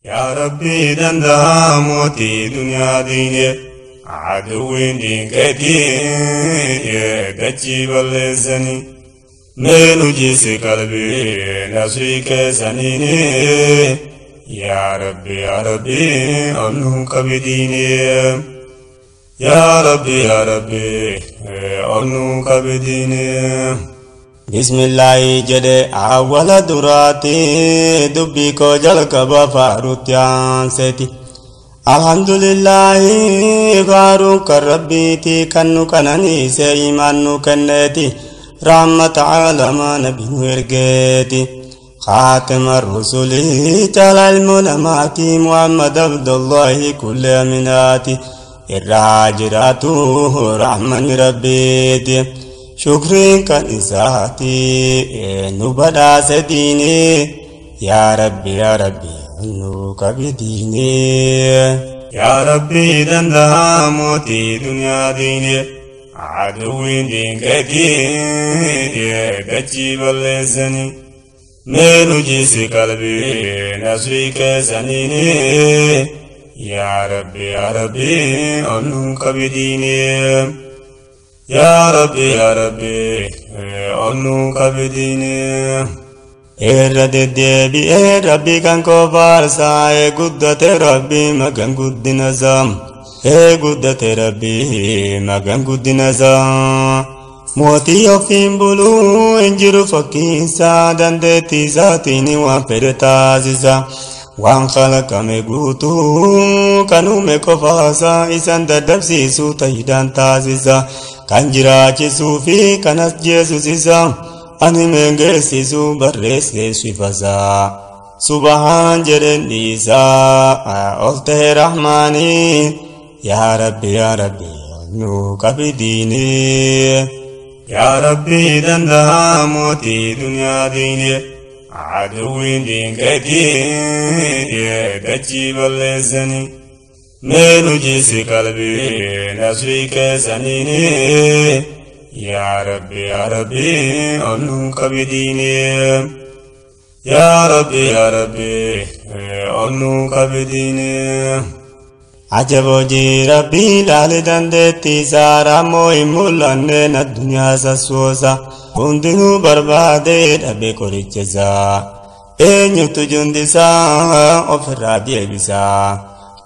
يا ربي دندا موتي دنيا ديني عدوين دين كتير دجي باللساني ميلو جيسي قلبي نسويك سنيني يا ربي أنوك بديني يا ربي أنوك بديني بسم الله جده أول دراتي دبي کو جل کبا فاروتيان سيتي الحمد لله فاروق ربي تي كنو كنني سي إيمانو كنتي رحمة عالم نبي ورقتي خاتم الرسل جلال الملمات محمد عبد الله كل أمناتي الراجراتو رحمن ربيتي شكرين كان إساتي نبدا سديني يا ربي أنوك بديني يا ربي دندا موتي دنيا ديني عدوين دين كتير دجي باللساني ميلو جيسي قلبي نسويك سنيني يا ربي أنوك بديني يا ربي أنوك بديني الرددي ربي كان كفارسا قدت ربي مكان قد نظام قدت ربي مكان قد نظام موتي يوفين بلو انجر فكيسا دندتي ذاتيني وفرتازيسا وان خلق مغوتو كانو مكفاسا إسان ددبسيسو تيدان تازيسا كان جراجسو في كانت جيسوسيسا أني منغسيسو برسيسو فزا سبحان جرنديسا أولته رحماني يا ربي أنوك بديني يا ربي دندا موتي دنيا ديني عدوين دين كتير دجي باللساني ميلو جيسي قلبي نسويك سنيني يا ربي أنوك بديني يا ربي أنوك بديني عجبو جي ربي لال دندتي سارا موي مولان الدنيا سسوسا كندنو بربادي ربي كوريجزا اينيو تجندسا اوفرا ديبسا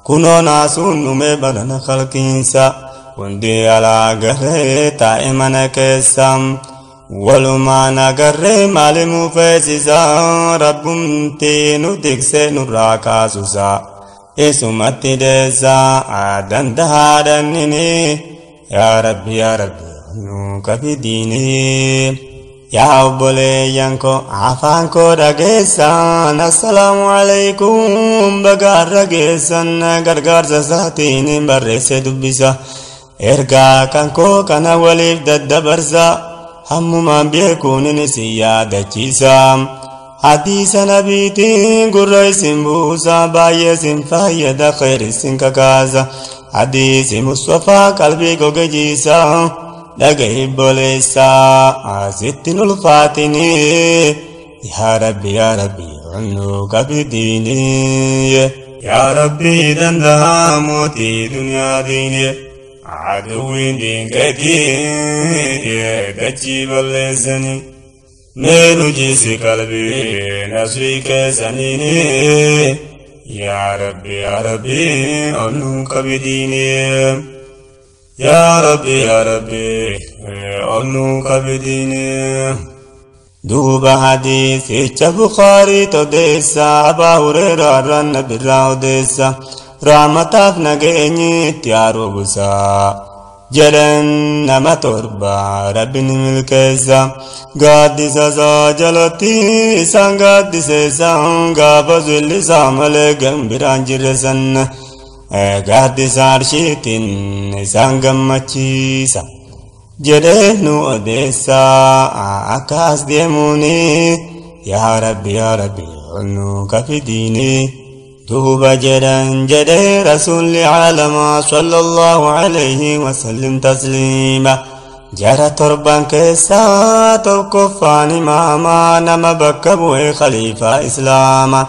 كنو ناسون نمي بدن خلقينسا كندي على غري تائمنا كسام ولما نغري مالي مفيسسا ربمتي ندكسي نراكاسوسا اسمتي دسا آدن دهادنني يا ربي أنوك بديني يا أبولي ينكو عفانكو رقيسان السلام عليكم بقار رقيسان غرغار ساتيني برس دبسا إرقا كانكو كان وليف ددبرسا هم ما بيكون نسيادة جيسام حديث نبيتين قرأ سنبوسا باية سنفاية خير سنكاكازا حديث مصطفى قلبي قوجيسا لقى بوليسا ستين الفاتني يا ربي أنوك بديني يا ربي دندا موتي دنيا ديني عدوين دين كتير دجي باللساني ميلو جيسي قلبي نسويك سنيني يا ربي أنوك بديني يا ربي أنوك بديني دوب حديث بخاري تدسا أبا هريرة رن براو دسا رحمتاف نغيني تيارو بسا جلن نما تربا ربن ملكسا قادسا ساجلتي سان قادسا سان قابز اللسا ملقن برانجرسن قادسا عرشيتن سان قمتشيسا جلنو أدسا أكاس ديموني يا ربي أنوك في ديني توبة جدًا جدًا رسول العالم صلى الله عليه وسلم تسليما جرى تربان كيسا توقفان ماما نما بكبوه خليفة إسلاما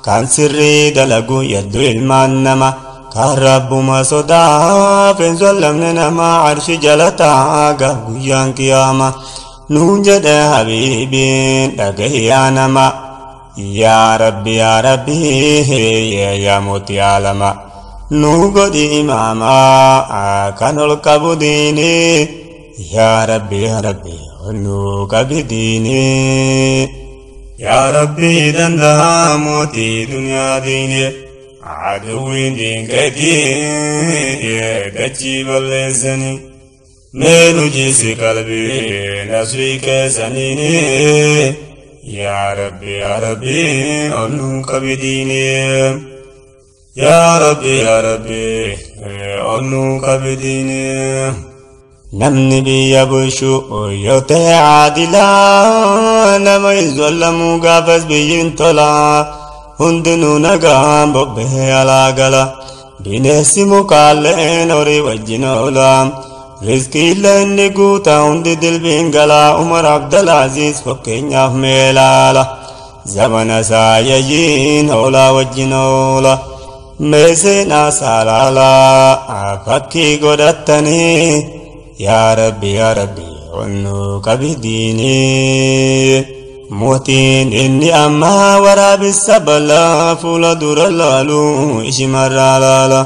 kan sirrii dalagu yaddu ilmaan nama kan rabbuma sodaa feensollamne nama arshi jala taa'a guyyaan qiyaama nuun jedhe habiibiin dhagahiyaa nama yaa rabbi yaa mootii alama nu godhi imaama kan ol qabu diini yaa rabbi nu qabi diini yaa rabbi danda'a mootii duniyaa diine aduwwiin diinkeetii dachii balleessanii meenu jiisi qalbii nasrii keessaniini yaa rabbi ol nu qabi diine yaa rabbi ol nu qabi diine namni biyya bulchu yoo ta'e caadilaa nama hin zollamu gaafas biyyiin tola hundinuu nagaan bobbee alaa gala bineensi mukaalleen horii wajjin oola rizqiillee inni guutaa hundi dilbiin gala umar abdalaaziz fakkeenyaaf meelaala zamana saayayyiin oolaa wajjin oola meeseenaa saalaalaa fakkii godhattanii yaa rabbi ol nu qabi diini mootiin inni ammaa waraabessa bal'aa fuula dura laalu ishimarraa laala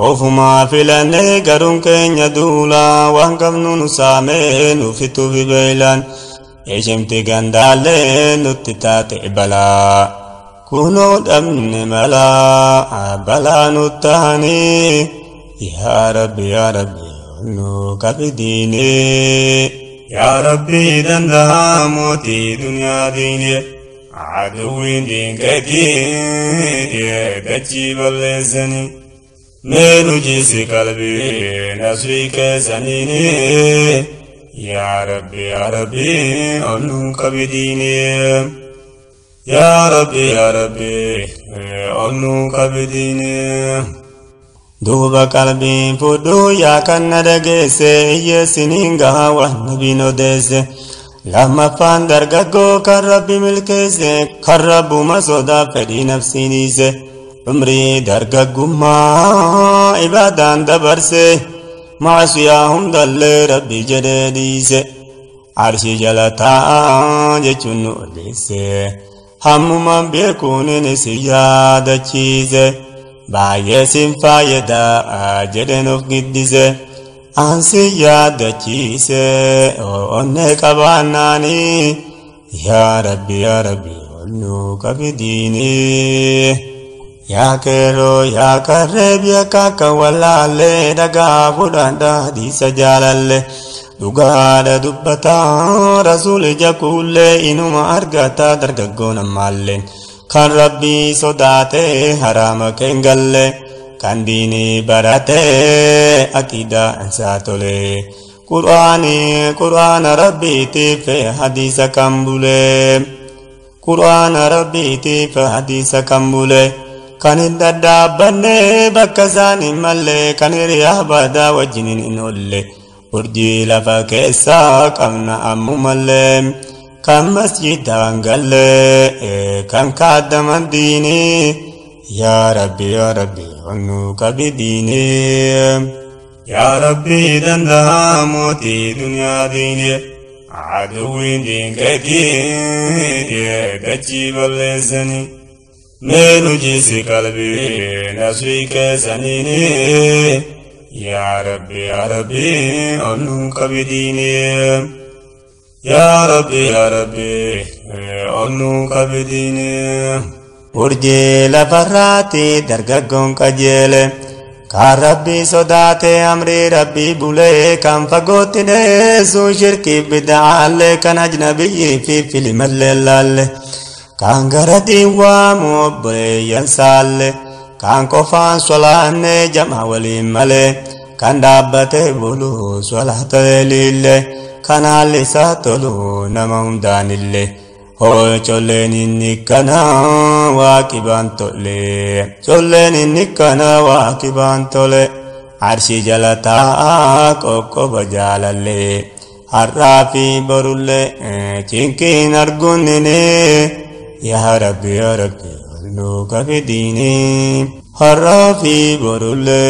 ofumaa filannee garuun keenya duula waan qabnu nu saamee nuufitu bibeelaan ishimti gandaallee nutti taate balaa kunoo dhabne malaa balaa nuttaanii yaa rabbi nu qabi diine yaa rabbi danda'a mootii duniyaa diine aduwwiin diinkeetii dachii balleessanii meenu jiisi qalbii nasrii keessaniini yaa rabbi ol nu qabi diine yaa rabbi ol nu qabi diine duuba qalbiin fudhuu yaa kan na dhageesse iyyeessiniin gahaa waan nabiin odeesse lammaffaan dargaggoo kan rabbi milkeesse kan rabbuma sodaa fedhii nafsii dhiise umrii dargaggummaa ibaadaan dabarse maasiyaa hundallee rabbi jedhee dhiise arshii jala taa'aa jechuun nu odeesse hammumaan beekuun si yaadachiise baay'ee sin faayadaa jedheen of giddise ansi yaadachiise onnee qabaannaanii yaa rabbi ol nu qabi diini yaa keeroo yaa qarree biyya kakka wallaallee dhagaa fudhadha hadiisa jaalalle dhugaadha dubbataa rasuul ija kuullee inuma argata dargaggoon ammaalleen kan rabbii sodaatee haraama keen galle kan diinii baratee aqiidaa isaa tole qur'aana rabbiitiif hadiisa kan bulee qur'aana rabbiitiif hadiisa kan bulee kan hin daddaabbanne bakka isaan hin malle kan hiriyaa badaa wajjiniin hin olle urjii lafa keessaa qabna ammumallee kan masjidaan galle kan kaaddaman diini yaa rabbi ol nu qabi diini yaa rabbi danda'a mootii duniyaa diine aduwwiin diinkeetii dachii balleessanii meenu jiisi qalbii nasrii keessaniini yaa rabbi ol nu qabi diini yaa rabbi ol nu qabi diini urjii lafarraati dargaggoon qajeele kan rabbii sodaate amrii rabbii bulee kan fagootti dheessu shirkii bid'aallee kan ajnabiyyii fi filimallee laalle kan gara diiwaamu obboleeyyan saalle kan qofaan solaanne jama waliin malee kan dhaabbatee buluu solaata liille kan haalli isaa tolu nama hundaanillee colleen inni kana waaqibaan tole colleen inni kana waaqibaan tole arshii jala taa'aa qoqqoba jaalallee har'aa fi borullee cinqiin argunnine yaa rabbi nuka fidini harrafi borulle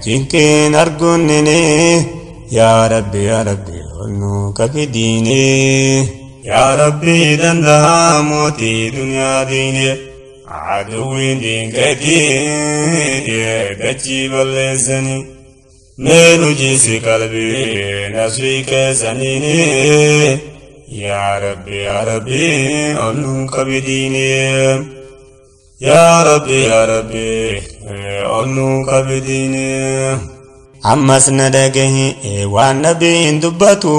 jinkin argunini ya rabbi nuka fidini ya rabbi dandaha moti dunya dini aduwin dinkati dachi balesani menu jisi kalbi nasri kesanini ya rabbi nuka fidini ya rabbi nuka fidini ammas nadagahi waan nabiin dubbatu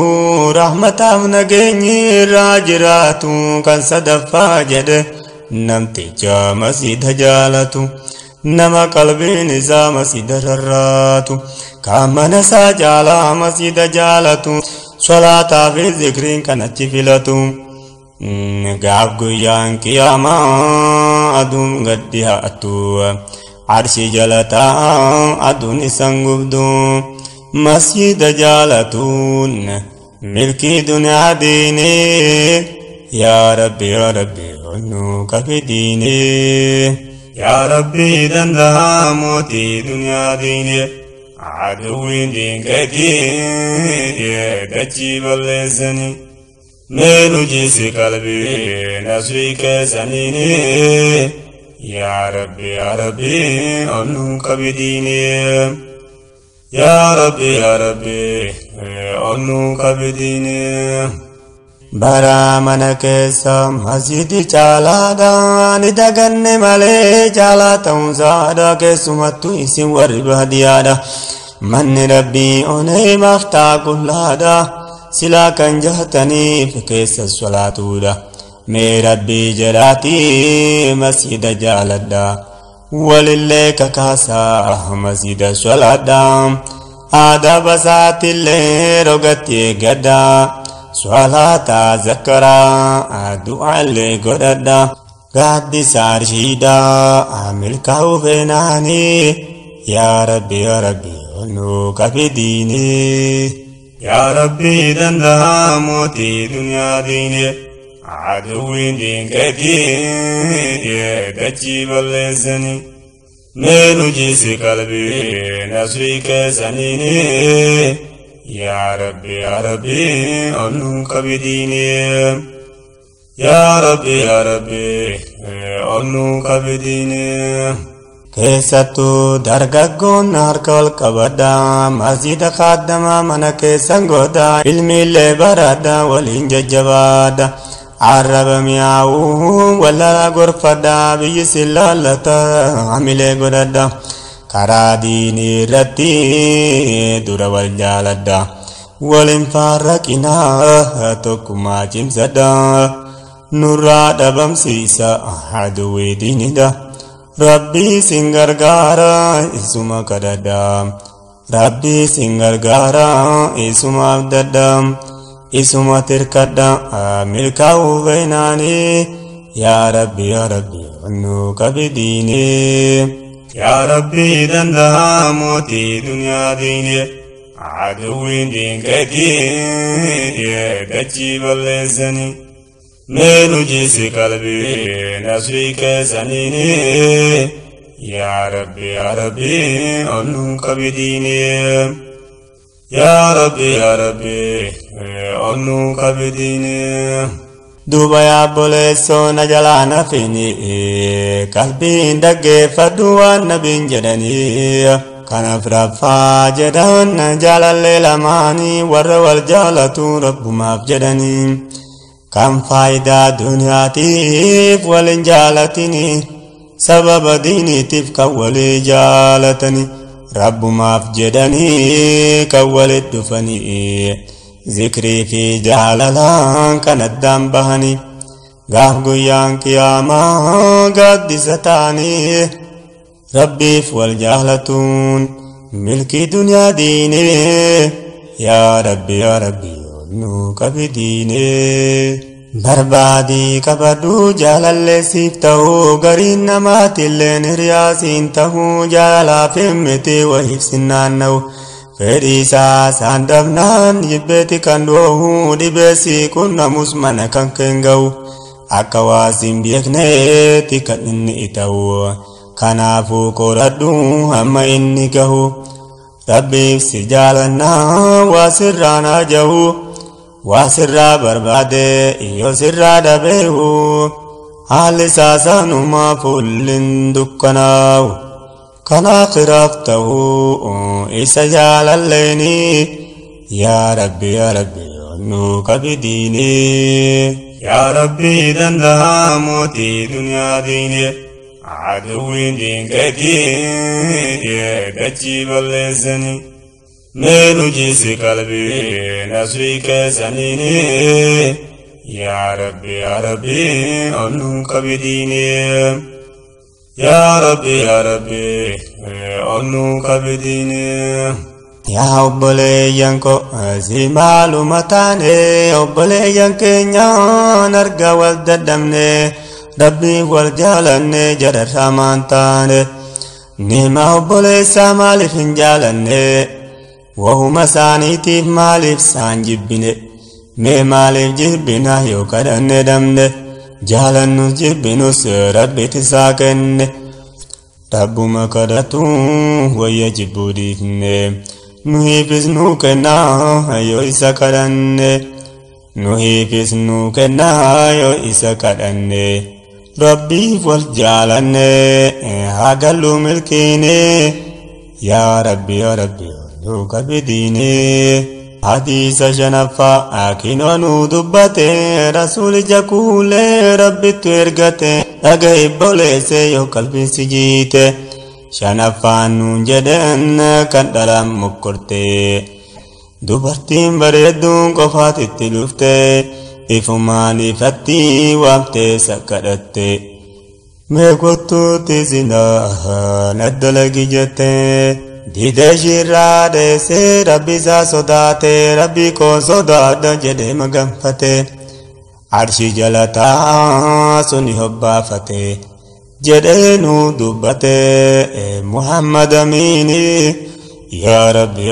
rahmataaf nageenyi irraa jiraatu kan sadaffaa jedhe namticha masjida jaalatu nama qalbiin isaa masjida rarraatu kan mana isaa jaalaa masjida jaalatu salaataa fi zikriin kan achi filatu gaaf guyyaan qiyaamaa aduun gaddi haatu arshi jalata aduun isan gubdu masjida jaalatun milki dunyaa diini ya rabbi nuka fidini ya rabbi dandaha moti dunya dini aduwin dinkati dachi balesani menu jisi kalbi nasri kesanini ya rabbi nuka fidini ya rabbi nuka fidini bara mana keessa masjidi caalaadha ni daganne malee caalaa ta'uunsaadha keessumattuu isin warri baadiyyaadha manni rabbii onee maaftaa qullaadha silaa kan jahataniif keessa salaatuudha mee rabbii jedhaatii masjida jaaladha walillee kakaasaa masjida salaadha aadaa basaatillee rogatti eeggadha salata zakara du'a le godada gaddi sarshida milka ubenani ya rabbi nuka fidini ya rabbi dandaha moti dunya dini aduwin dinkati dachi balesani menu jisi kalbi nasri kesanini ya rabbi nuka fidini ya rabbi nuka fidini keessattuu dargaggoon harka ol qabadha masjida kaadama mana keessan godha ilmiillee baradha waliin jajjabaadha arraba mi'aawu wallala gorfadha biyyi sillallata hamilee godhadha karaa diinii irratti dura wal jaaladha waliin farraqinaa tokkummaa cimsadha nurraa dhabamsiisa aduwwii diinidha rabbii sin gargaara isuma kadhadha rabbii sin gargaara isuma abdadha isuma tirkadha milkaa'uu beeynaanii yaa rabbi nuka fidini ya rabbi dandaha moti dunya dini aduwin dinkati dachi balesani menu jisi kalbi nasri kesanini ya rabbi nuka fidini ya rabbi nuka fidini duba yaa boleessoo na jalaa na fini qalbiin dhaggeeffadhu waan nabiin jedhanii kanaaf raffaa jedhan jaalallee lamaanii warra wal jaalatu rabbumaaf jedhanii kan faayidaa duniyaatiif walin jaalatini sababa diiniitiif kan walii jaalatani rabbumaaf jedhanii kan walit dhufanii zikrii fi jaalalaan kan addaan bahanii gaaf guyyaan qiyaamaa gaaddisa ta'anii rabbiif wal jaalatuun milkii duniyaa diinee yaa rabbi nuka fidini barbaadii qabadhu jaalalleessiif ta'uu gariin namaatilleen hiriyaasiin ta'uu jaalalaaf himmiti wahiif sinnaanna'u fedhii isaa isaan dhabnaan jibbeeti kan dhoohuu dhibeessii qunnamus mana kan keenga'u akka waasin beekneeti kan inni ta'u kanaafuu qoradhu hamma inni gahu rabbiif si jaalannaa waa sirraa naa jahu waa sirraa barbaade yoo sirraa dhabeehu haalli saasanumaa fuullin dukkanaawu kan aakhiraaf ta'u isa jaalalleeni yaa rabbi nu kabidiini yaa rabbi danda'a mootii duniyaa diine aduwwiin diinkeetii dachii balleessani meenu jiisi qalbii nasrii keessaniini yaa rabbi onnuu kabidiini yaa rabbi onnuu kabidiini yaa obboleeyyan ko si maaluma taane obboleeyyan keenyaan arga wal dadhabne rabbii wal jaalanne jadarraa maan taane nima obboleessaa maaliif hin jaalanne wahuma isaaniitiif maaliif saan jibbine mee maaliif jibbina yoo kadhanne dhabne jaalannus jibbinus rabbitti isaa kenne rabbuma kadhatu wayya jibbuu dhiifne nuhiifis nuu kennaa yoo isa kadhanne nuhiifis nuu kennaa yoo isa kadhanne rabbiif wal jaalanne haa gallu milkiine yaa rabbi nuu kabidiine hadiisa shanaffaa akinoo nuu dubbate rasuuli jakuulee rabbittu ergate dhaga'i boleesse yoo qalbiinsi jiite shanaffaan nuun jedhan kan dhalaan mokkorte dubartiin bareedduun qofaatitti dhufte ifumaan ifatti waamtee sakkadhatte mee kottuutti sinaa naddalagi jette didee shirraa deessee rabbi isaa sodaate rabbi koo sodaadha jedhee maganfate arshii jalataa suni hobbaafate jedhee nuu dubbate Muhammad Amiini yaa rabbi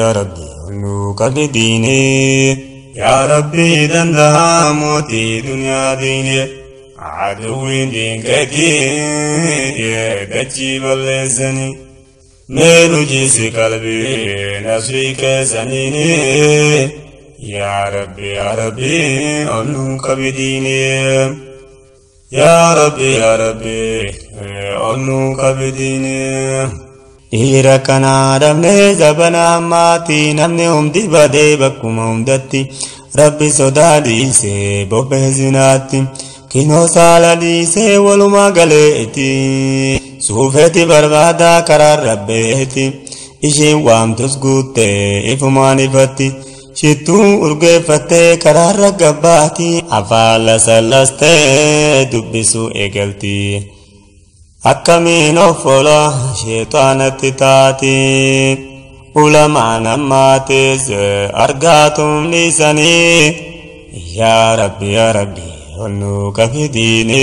nuu kabidiini yaa rabbi danda'a mootii duniyaa diine aduwwiin diinkeetii dachii balleessani meenu jiisi qalbii nasrii keessaniini yaa rabbi onnuu kabidiini yaa rabbi onnuu kabidiini dhiira kanaa dhabnee zabana ammaatii namni humti badee bakkuma hundatti rabbi sodaa dhiisee bobbee zinaatti kinoo saala dhiisee walumaa galeeti suufeeti barbaadaa karaa rabbeeti ishiin waamtus guuttee ifumaan ifatti shittuu urgeeffattee karaarra gabbaati afaan lasallastee dubbisuu eegalti akkamiin offola sheexaanatti taati ulamaan ammaatis argaatum dhiisanii yaa rabbi onnuu kabidiini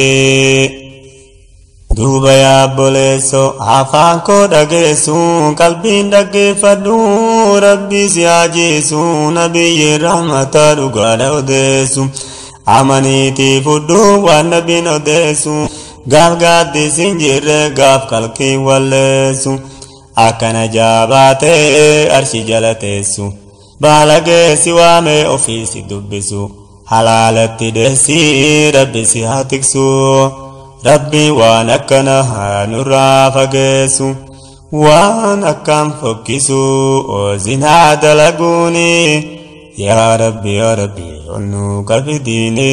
duuba yaa obboleesso afaan koo dhageessu qalbiin dhaggeeffadhu rabbi si haajeessu nabiyyiin rahmata dhugaadha odeessu amaniitii fudhu waan nabiin odeessu gaaf gaaddis hin jirre gaaf kalkiin walleessu akkana jaabaatee arshi jala teessu baala geessi waamee ofiisi dubbisu halaalatti deessi rabbi si haa tiksu rabbi waan akkana nurraa fageessu waan akkaan fokkisu zinaa dalaguuni yaa rabbi onnuu kabidiini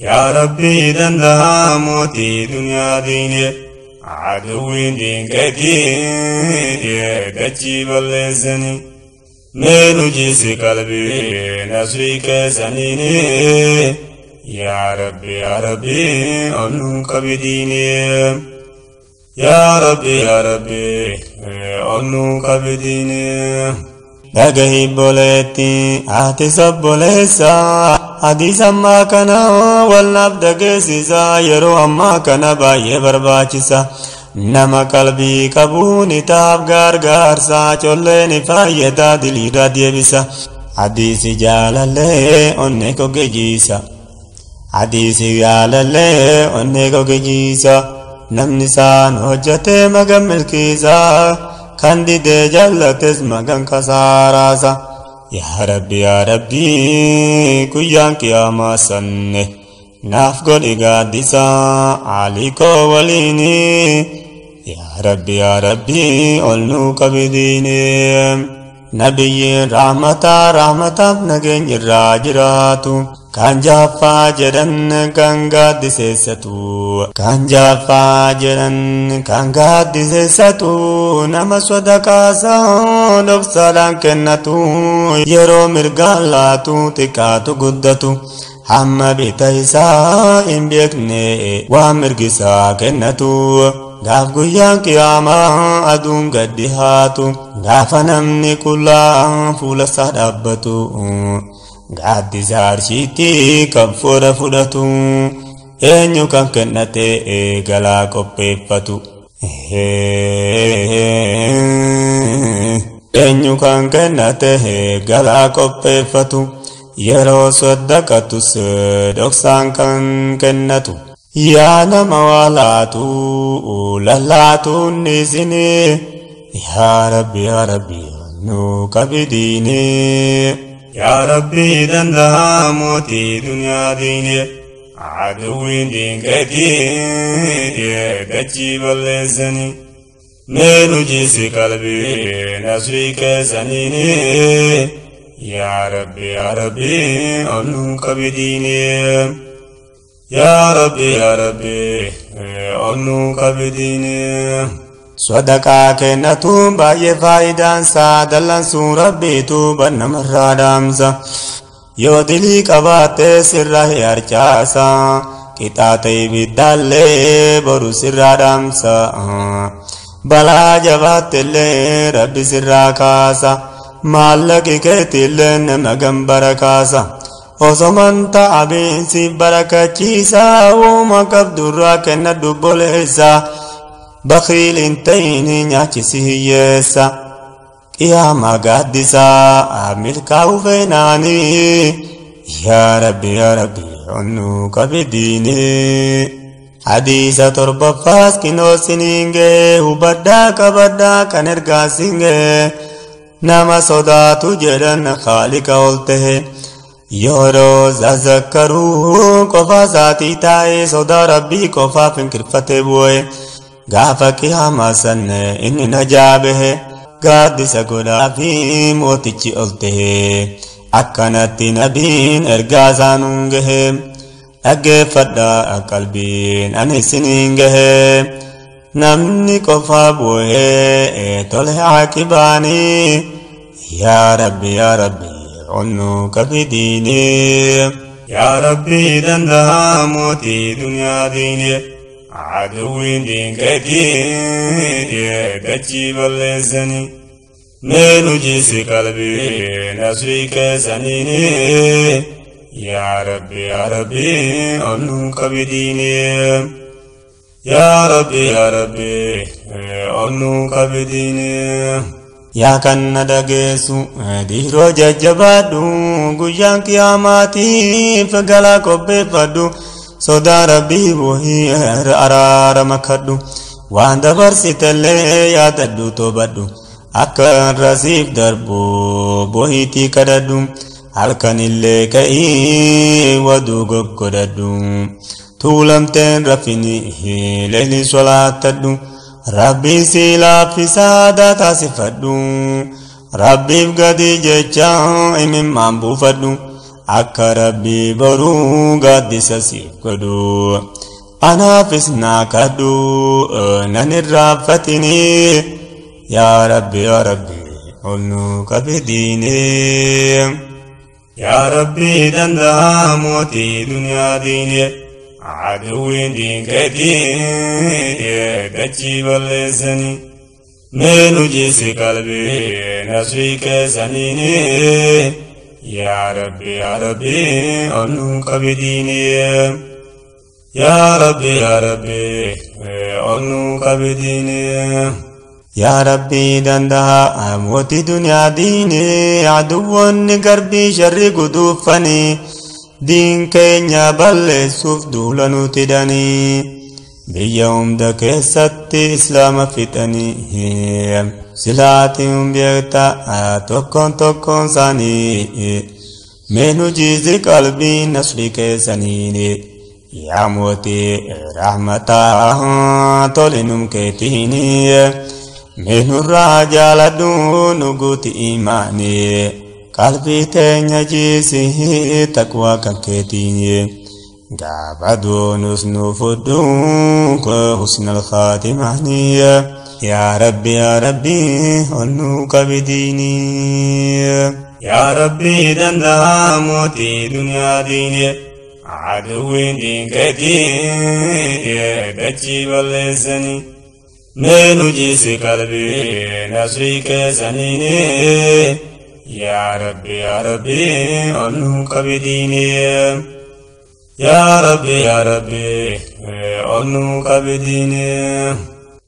yaa rabbi danda'a mootii duniyaa diine aduwwiin diinkeetii dachii balleessani meenu jiisi qalbii nasrii keessaniini yaa rabbi onnuu kabidiini yaa rabbi onnuu kabidiini dhagahi boleetti ati sobboleessa hadiisa ammaa kana walnaaf dhageessisa yeroo ammaa kana baay'ee barbaachisa nama qalbii qabuun itaaf gargaarsa colleen fayyada diliirra deebisa hadiisi jaalallee onne ko gejiisa hadiisi yaalallee onnee gogijiisa namni saan hojjate magan milkiisa kan didee jallates magan kasaaraasa yaa rabbi guyyaan qiyaamaa sanne naaf godhi gaaddisa alikoo waliini yaa rabbi ol nuu qabidiini nabiyyiin rahmataaf nageenya irraa jiraatu kan jaaffaa jedhan kan gaaddiseessatu nama sadaqaasaa dhoksaadhaan kennatu yeroo mirgaan laatu xiqqaatu guddatu hamma bita isaa hin beekne waan mirgisaa kennatu gaaf guyyaan qiyaamaa aduun gaddi haatu gaafa namni qullaa fuula isaa dhaabbatu gaaddisa arshiitti kan fuudha fudhatu eenyu kan kennate galaa qopheeffatu eenyu kan kennate galaa qopheeffatu yeroo saddaqatus dhoksaan kan kennatu yaa nama waalaatu lallaatuun isini yaa rabbi nu qabidiini yaa rabbi danda'a mootii duniyaa diine aduwwiin diinqeetii dachii balleessanii meenu jiisi qalbii nasrii keessaniini yaa rabbi ol nuu qabidiini yaa rabbi ol nuu qabidiini sadaqaa kennatu baay'ee faayidaansaa dallansuu rabbiitu bannamarraa dhaamsa yoo dilii qabaattee sirra harcaasa qixaata ibiddaallee boru sirraa dhaamsa balaa jabaattellee rabbi sirraa kaasa maallaqi keetillee nama gambara kaasa osoman ta'abiinsi barakachiisa uuma qabdurraa kenna dubboleessa bakhiil hin ta'ini nyaachisi hiyyeessa qiyaamaa gaaddisaa milkaa'u feenaanii yaa rabbi ol nuu qabidiini hadiisa torbaffaas kinoosiniin gee hubaddaa qabaddaa kan ergaasiin gee nama sodaatu jedhan khaalika ol tahe yeroo zazakkaruu qofa isaatii taa'ee sodaa rabbii qofaaf hinkirfatee bu'e gaafa qiyaamaa sanne inni najaabehe gaaddisa godhaa fi mootichi ol tahe akkanatti nabiin ergaa isaanuun gahe dhaggeeffadhaa qalbiin ani isiniin gahe namni qofaa bu'ee tole aaqibaanii yaa rabbi ol nuu qabidiini yaa rabbi danda'a mootii duniyaa diine aduwwiin diinqeetii dachii balleessanii meenu jiisi qalbii nasrii keessaniini yaa rabbi ol nuu qabidiini yaa rabbi ol nuu qabidiini yaa kan na dhageessu dhiiroo jajjabaadhu guyyaan qiyaamaatiif galaa qopheeffadhu sodaa rabbii bohii araarama kadhu waan dabarsitellee yaadadhu toobadhu akka rasiif darbu bohiitii kadhadhu halkanillee ka'ii waduu goggodhadhu tuulamteen rafini leelii solaattadhu rabbii si laaffisaadhaa taasifadhu rabbiif gadi jecha imimmaan buufadhu akka rabbii boruu gaaddisa siif godhu anaafis naa kadhu nan irraanfatini yaa rabbi ol nuu qabidiini yaa rabbi danda'a mootii duniyaa diine aduwwiin diinqeetii dachii balleessanii meenu jiisi qalbii nasrii keessaniini yaa rabbi ol nuu qabidiini yaa rabbi ol nuu qabidiini yaa rabbi danda'a mootii duniyaa diine aduwwoonni garbii sharri guduuffanii diin keenya balleessuuf duula nuti hidhanii biyya hunda keessatti islaama fixanii silaatiin beektaa tokkoon isaanii mee nu jiisi qalbii nasrii keessanii yaa mootii rahmataa tole num keetiini mee nurraa jaaladhu nu guuti imaanii qalbii teenya jiisi taqwaa kan keetiini gaafa doonus nu fudhu husnal khaatimanii yaa rabbi ol nu qabidiini yaa rabbi danda'a mootii duniyaa diine aduwwiin diinkeetii dachii balleessanii mee nu jiisi qalbii nasrii keessaniini yaa rabbi ol nu qabidiini yaa rabbi ol nu qabidiini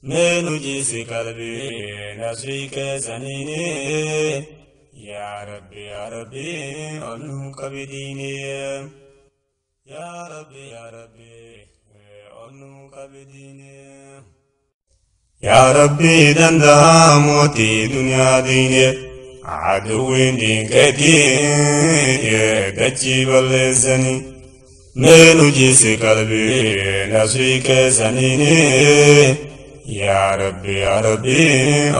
mee nu jiisi qalbii nasrii keessaniini yaa rabbi ol nu qabidiini yaa rabbi ol nu qabidiini yaa rabbi danda'a mootii duniyaa diine aduwwiin diinkeetii dachii balleessanii mee nu jiisi qalbii nasrii keessaniini yaa rabbi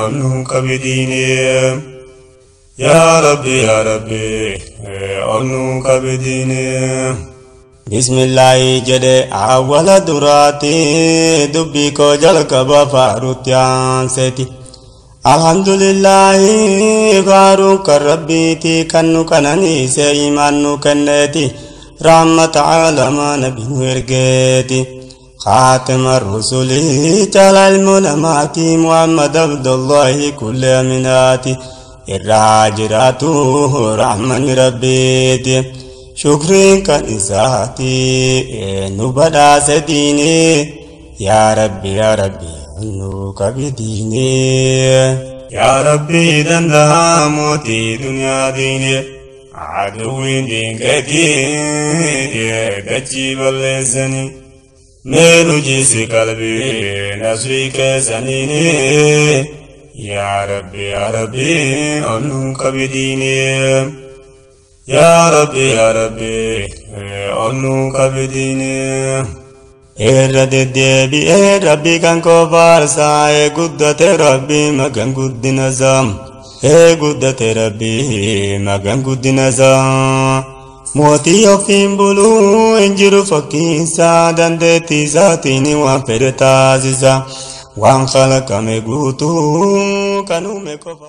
ol nu qabidiini yaa rabbi ol nu qabidiini bismillaahi jedhe awwala duraati dubbii koo jalqaba faarutti aanseeti alhamdulillaahi faaruu kan rabbiiti kan nu kananiise imaan nu kenneeti rahmata alamaa nabi nu ergeeti خاتم الرسل تعالى المنامات محمد عبد الله كل أميناتي الراجراته رحمن ربيتي شكرين كان إساتي نبدا سديني يا ربي نوك بديني يا ربي دندا موتي دنيا ديني عدوين دينكتي دجي باللساني مينو جيسي قلبي نصري كسنيني يا ربي أنوك بديني يا ربي أنوك بديني ربي كان كفار ساي قدت ربي مكان قد نظام قدت ربي مكان قد نظام موتي يوفين بلو انجر فكين سادن ديتي ساتيني وان فرتازيزا وان خلق مغوتو كانو مكفا